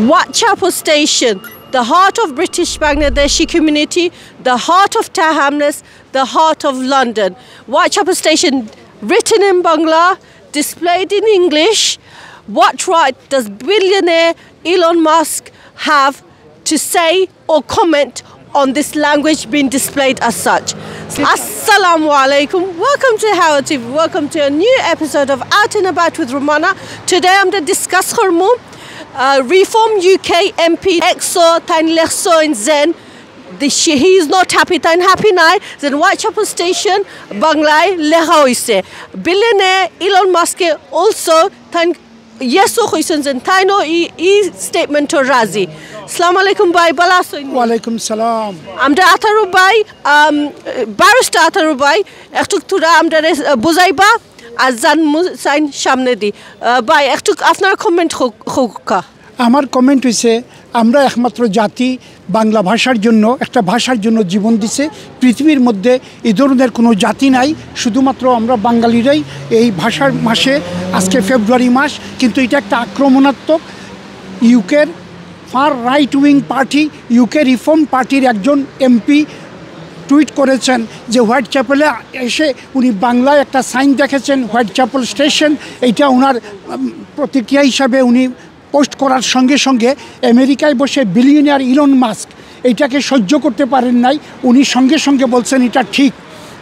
Whitechapel Station, the heart of British Bangladeshi community, the heart of Tahamnes, the heart of London. Whitechapel Station, written in Bangla, displayed in English. What right does billionaire Elon Musk have to say or comment on this language being displayed as such? Assalamu alaikum. Welcome to Howard TV. Welcome to a new episode of Out and About with Romana. Today I'm going to discuss Hormum, Reform UK MP Exo Tain Lexo in Zen. He is not happy, Tain happy nai. Then Whitechapel Station, Banglai Leha hoise. Billionaire Elon Musk also Tain Yeso hoisen Zen Taino e statement to Razi. Assalamu alaikum bhai bala soin. Wa alaikum salam. Amda Ataru bhai barrister Ataru bhai ektuk tura amda buzaiba azan musain shamne di bhai ektuk আপনার comment হোকা আমার comment হইছে আমরা একমাত্র জাতি বাংলা ভাষার জন্য একটা ভাষার জন্য জীবন দিছে পৃথিবীর মধ্যে এই ধরনের কোনো জাতি নাই শুধুমাত্র আমরা বাঙালিরাই এই ভাষার মাসে আজকে ফেব্রুয়ারি মাস কিন্তু এটা একটা আক্রমণাত্মক ইউকের far right wing party UK reform পার্টির একজন এমপি টুইট করেছেন যে হোয়াইটচ্যাপেলে এসে উনি বাংলায় একটা সাইন দেখেছেন হোয়াইটচ্যাপেল স্টেশন এইটা ওনার প্রতিক্রিয়া হিসাবে উনি পোস্ট করার সঙ্গে সঙ্গে আমেরিকায় বসে বিলিয়নিয়ার ইলন মাস্ক এইটাকে সহ্য করতে পারেন নাই উনি সঙ্গে সঙ্গে বলছেন এটা ঠিক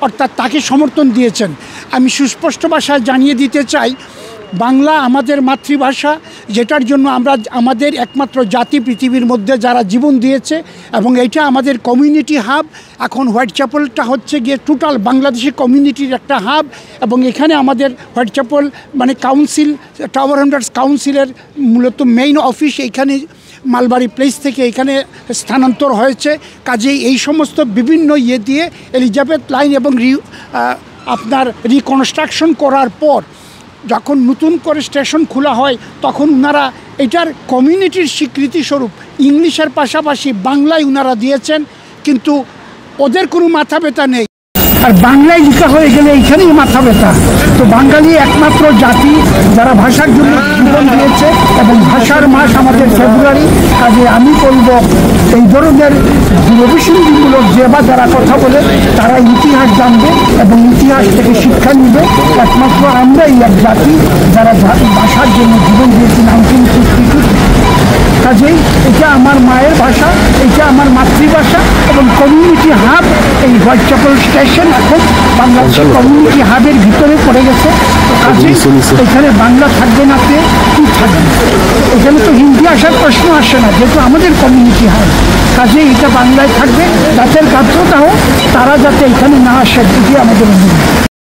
অর্থাৎ তাকে সমর্থন দিয়েছেন আমি সুস্পষ্ট ভাষায় জানিয়ে দিতে চাই বাংলা আমাদের মাতৃভাষা যেটার জন্য আমরা আমাদের একমাত্র জাতি পৃথিবীর মধ্যে যারা জীবন দিয়েছে এবং এটা আমাদের কমিউনিটি হাব এখন হোয়াইটচ্যাপেলটা হচ্ছে গিয়ে টোটাল বাংলাদেশি কমিউনিটির একটা হাব এবং এখানে আমাদের হোয়াইটচ্যাপেল মানে কাউন্সিল টাওয়ার হামডার্স কাউন্সিলের মূলত মেইন অফিস এইখানে মালবাড়ি প্লেস থেকে এখানে স্থানান্তর হয়েছে কাজেই এই সমস্ত বিভিন্ন ইয়ে দিয়ে এলিজাবেথ লাইন এবং আপনার রিকনস্ট্রাকশন করার পর যখন নতুন করে স্টেশন খোলা হয় তখন ওনারা এটার কমিউনিটির স্বীকৃতিস্বরূপ ইংলিশের পাশাপাশি বাংলায় ওনারা দিয়েছেন কিন্তু ওদের কোনো মাথা ব্যথা নেই আর বাংলায় লেখা হয়ে গেলে এইখানেই মাথা ব্যথা তো বাঙালি একমাত্র জাতি যারা ভাষার জন্য জীবন দিয়েছে এবং ভাষার মাস আমাদের ফেব্রুয়ারি কাজে আমি বলব এই ধরনের দূরভিসন্ধিমূলক যে বা যারা কথা বলে তারা ইতিহাস জানবে এবং ইতিহাস থেকে শিক্ষা নিবে একমাত্র আমরাই এক জাতি যারা ভাষার জন্য জীবন দিয়েছি 1952 কাজেই এটা আমার মায়ের ভাষা এটা আমার মাতৃভাষা এবং কমিউনিটি হাব এই হোয়াইটচ্যাপেল স্টেশন এখন বাংলাদেশের কমিউনিটি হাবের ভিতরে পড়ে গেছে কাজেই এখানে বাংলা থাকবে না কে কি থাকবে এখানে তো হিন্দি আসার প্রশ্ন আসে না যেহেতু আমাদের কমিউনিটি হাব কাজেই এটা বাংলায় থাকবে যাদের গাত্রতা হোক তারা যাতে এখানে না আসে এটি আমাদের অনুরোধ